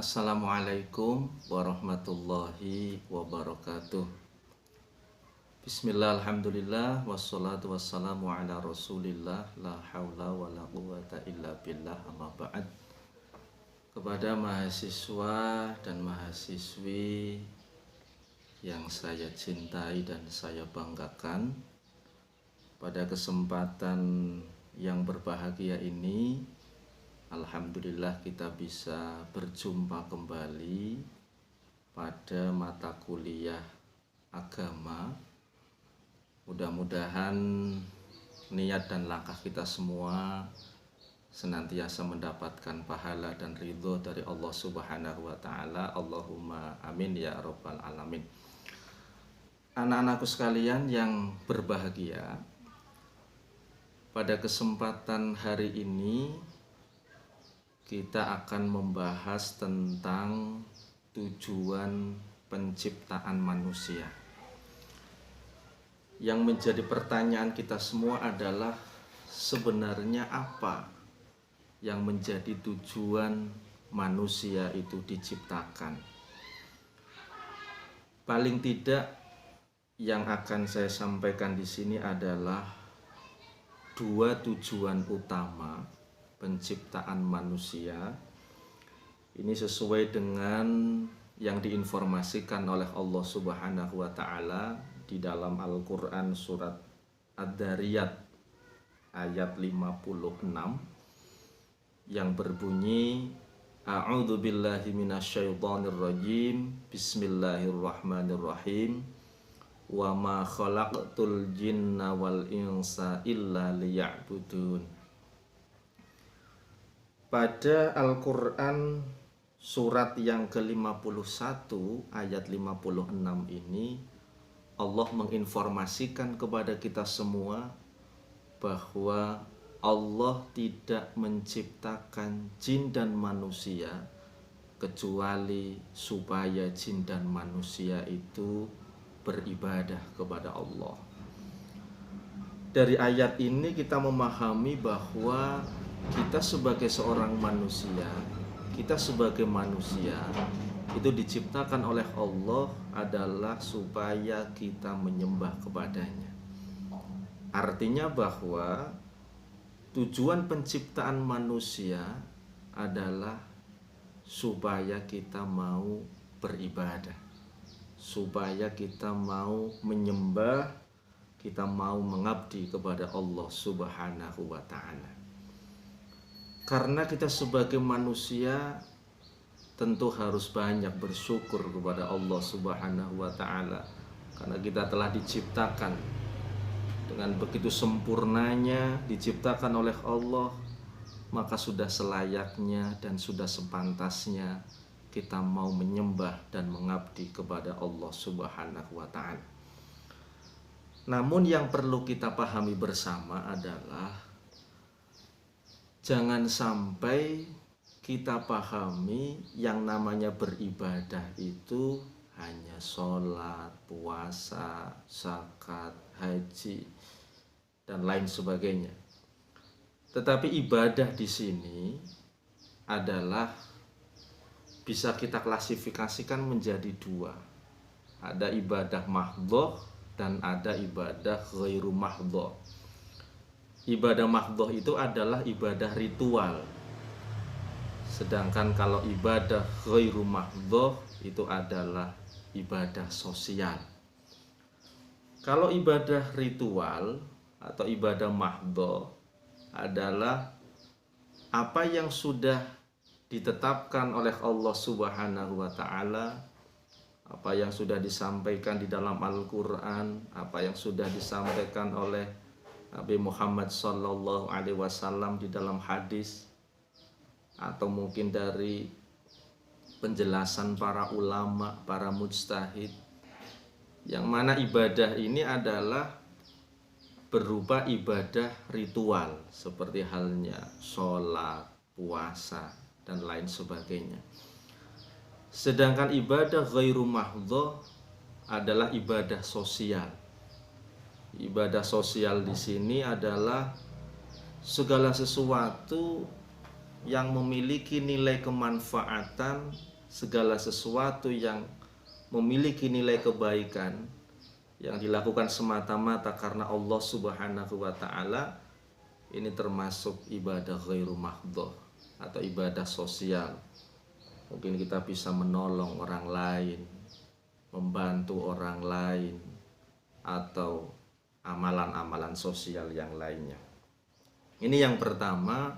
Assalamualaikum warahmatullahi wabarakatuh. Bismillah, alhamdulillah, wassalatu wassalamu ala rasulillah, la hawla wa la quwata illa billah, amma ba'd. Kepada mahasiswa dan mahasiswi yang saya cintai dan saya banggakan, pada kesempatan yang berbahagia ini, alhamdulillah kita bisa berjumpa kembali pada mata kuliah agama. Mudah-mudahan niat dan langkah kita semua senantiasa mendapatkan pahala dan ridho dari Allah Subhanahu wa Ta'ala. Allahumma amin ya rabbal alamin. Anak-anakku sekalian yang berbahagia, pada kesempatan hari ini kita akan membahas tentang tujuan penciptaan manusia. Yang menjadi pertanyaan kita semua adalah sebenarnya apa yang menjadi tujuan manusia itu diciptakan. Paling tidak yang akan saya sampaikan di sini adalah dua tujuan utama penciptaan manusia. Ini sesuai dengan yang diinformasikan oleh Allah Subhanahu wa Ta'ala di dalam Al-Quran surat Ad-Dariyat ayat 56 yang berbunyi, A'udzu billahi minasyaitonir rajim, bismillahirrahmanirrahim, wa ma khalaqtul jinna wal insa illa liya'budun. Pada Al-Quran surat yang ke-51 ayat 56 ini, Allah menginformasikan kepada kita semua bahwa Allah tidak menciptakan jin dan manusia kecuali supaya jin dan manusia itu beribadah kepada Allah. Dari ayat ini kita memahami bahwa kita sebagai seorang manusia, kita sebagai manusia itu diciptakan oleh Allah adalah supaya kita menyembah kepadanya. Artinya bahwa tujuan penciptaan manusia adalah supaya kita mau beribadah, supaya kita mau menyembah, kita mau mengabdi kepada Allah Subhanahu wa Ta'ala. Karena kita sebagai manusia tentu harus banyak bersyukur kepada Allah Subhanahu wa Ta'ala, karena kita telah diciptakan dengan begitu sempurnanya, diciptakan oleh Allah, maka sudah selayaknya dan sudah sepantasnya kita mau menyembah dan mengabdi kepada Allah Subhanahu wa Ta'ala. Namun yang perlu kita pahami bersama adalah jangan sampai kita pahami yang namanya beribadah itu hanya sholat, puasa, zakat, haji, dan lain sebagainya. Tetapi ibadah di sini adalah bisa kita klasifikasikan menjadi dua. Ada ibadah mahdhoh dan ada ibadah ghairu mahdhoh. Ibadah mahdhoh itu adalah ibadah ritual. Sedangkan kalau ibadah ghairu mahdhoh itu adalah ibadah sosial. Kalau ibadah ritual atau ibadah mahdhoh adalah apa yang sudah ditetapkan oleh Allah Subhanahu wa Ta'ala, apa yang sudah disampaikan di dalam Al-Quran, apa yang sudah disampaikan oleh Nabi Muhammad SAW di dalam hadis, atau mungkin dari penjelasan para ulama, para mujtahid, yang mana ibadah ini adalah berupa ibadah ritual seperti halnya sholat, puasa, dan lain sebagainya. Sedangkan ibadah ghairu mahdhoh adalah ibadah sosial. Ibadah sosial di sini adalah segala sesuatu yang memiliki nilai kemanfaatan segala sesuatu yang memiliki nilai kebaikan yang dilakukan semata-mata karena Allah Subhanahu wa taala, ini termasuk ibadah ghairu mahdhah atau ibadah sosial. Mungkin kita bisa menolong orang lain, membantu orang lain, atau amalan-amalan sosial yang lainnya. Ini yang pertama,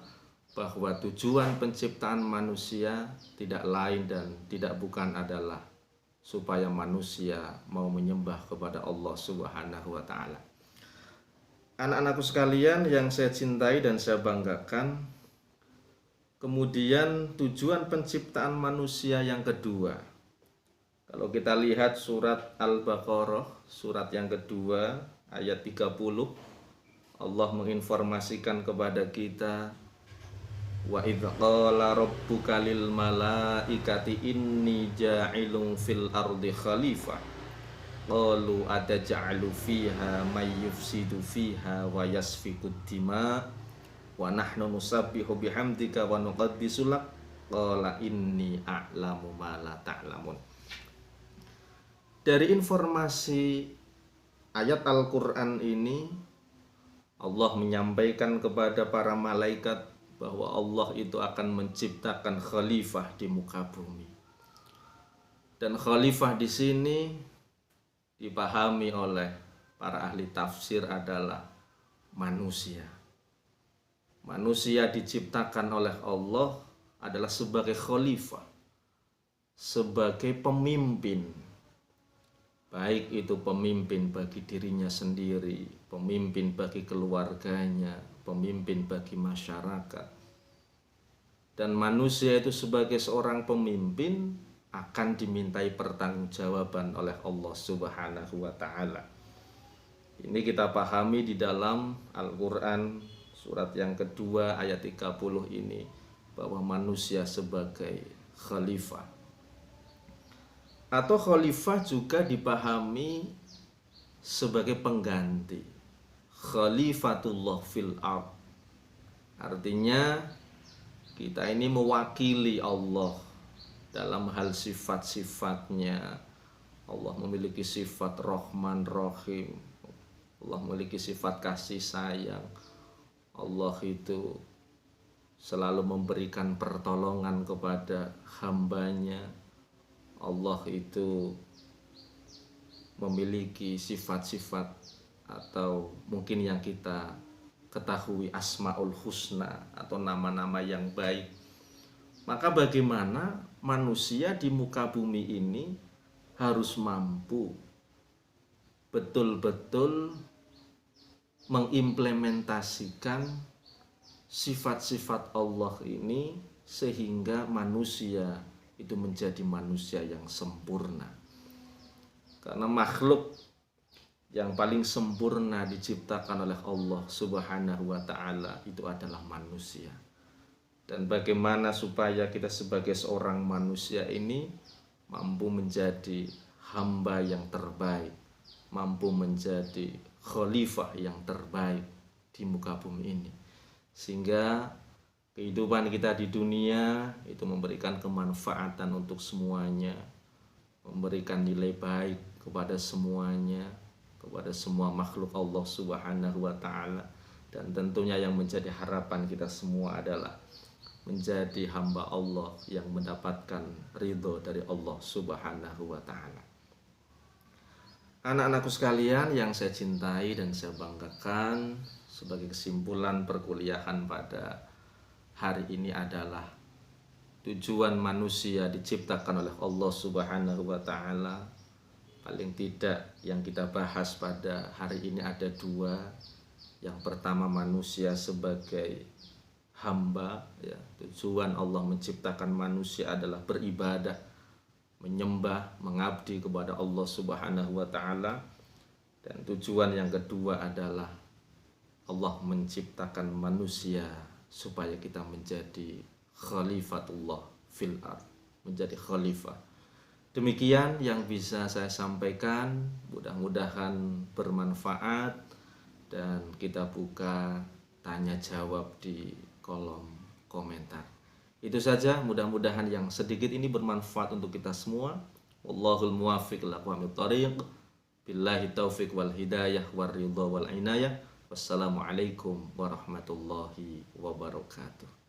bahwa tujuan penciptaan manusia tidak lain dan tidak bukan adalah supaya manusia mau menyembah kepada Allah Subhanahu wa taala. Anak-anakku sekalian yang saya cintai dan saya banggakan, kemudian tujuan penciptaan manusia yang kedua. Kalau kita lihat surat Al-Baqarah, surat yang kedua ayat 30, Allah menginformasikan kepada kita, wa idz qala rabbuka lil malaikati inni ja'ilun fil ardi khalifah qalu ataj'alu fiha may yufsidu fiha wa yasfiku dima wa nahnu nusabbihu bihamdika wa nuqaddisu lak qala inni a'lamu ma la ta'lamun. Dari informasi ayat Al-Qur'an ini, Allah menyampaikan kepada para malaikat bahwa Allah itu akan menciptakan khalifah di muka bumi. Dan khalifah di sini dipahami oleh para ahli tafsir adalah manusia. Manusia diciptakan oleh Allah adalah sebagai khalifah, sebagai pemimpin. Baik itu pemimpin bagi dirinya sendiri, pemimpin bagi keluarganya, pemimpin bagi masyarakat. Dan manusia itu sebagai seorang pemimpin akan dimintai pertanggungjawaban oleh Allah Subhanahu wa taala. Ini kita pahami di dalam Al-Qur'an surat yang kedua ayat 30 ini, bahwa manusia sebagai khalifah. Atau khalifah juga dipahami sebagai pengganti. Khalifatullah fil ard. Artinya kita ini mewakili Allah dalam hal sifat-sifatnya. Allah memiliki sifat Rahman Rahim. Allah memiliki sifat kasih sayang. Allah itu selalu memberikan pertolongan kepada hambanya. Allah itu memiliki sifat-sifat atau mungkin yang kita ketahui Asmaul Husna atau nama-nama yang baik. Maka bagaimana manusia di muka bumi ini harus mampu betul-betul mengimplementasikan sifat-sifat Allah ini sehingga manusia itu menjadi manusia yang sempurna. Karena makhluk yang paling sempurna diciptakan oleh Allah Subhanahu wa taala itu adalah manusia. Dan bagaimana supaya kita sebagai seorang manusia ini mampu menjadi hamba yang terbaik, mampu menjadi khalifah yang terbaik di muka bumi ini, sehingga kehidupan kita di dunia itu memberikan kemanfaatan untuk semuanya, memberikan nilai baik kepada semuanya, kepada semua makhluk Allah Subhanahu wa taala. Dan tentunya yang menjadi harapan kita semua adalah menjadi hamba Allah yang mendapatkan ridho dari Allah Subhanahu wa taala. Anak-anakku sekalian yang saya cintai dan saya banggakan, sebagai kesimpulan perkuliahan pada hari ini adalah tujuan manusia diciptakan oleh Allah Subhanahu wa taala. Paling tidak yang kita bahas pada hari ini ada dua. Yang pertama, manusia sebagai hamba, ya. Tujuan Allah menciptakan manusia adalah beribadah, menyembah, mengabdi kepada Allah Subhanahu wa taala. Dan tujuan yang kedua adalah Allah menciptakan manusia supaya kita menjadi khalifatullah fil ard, menjadi khalifah. Demikian yang bisa saya sampaikan, mudah-mudahan bermanfaat, dan kita buka tanya jawab di kolom komentar. Itu saja, mudah-mudahan yang sedikit ini bermanfaat untuk kita semua. Wallahul muwaffiq ila aqwamit thoriq. Billahi taufiq wal hidayah war ridha wal inayah. Wassalamualaikum warahmatullahi wabarakatuh.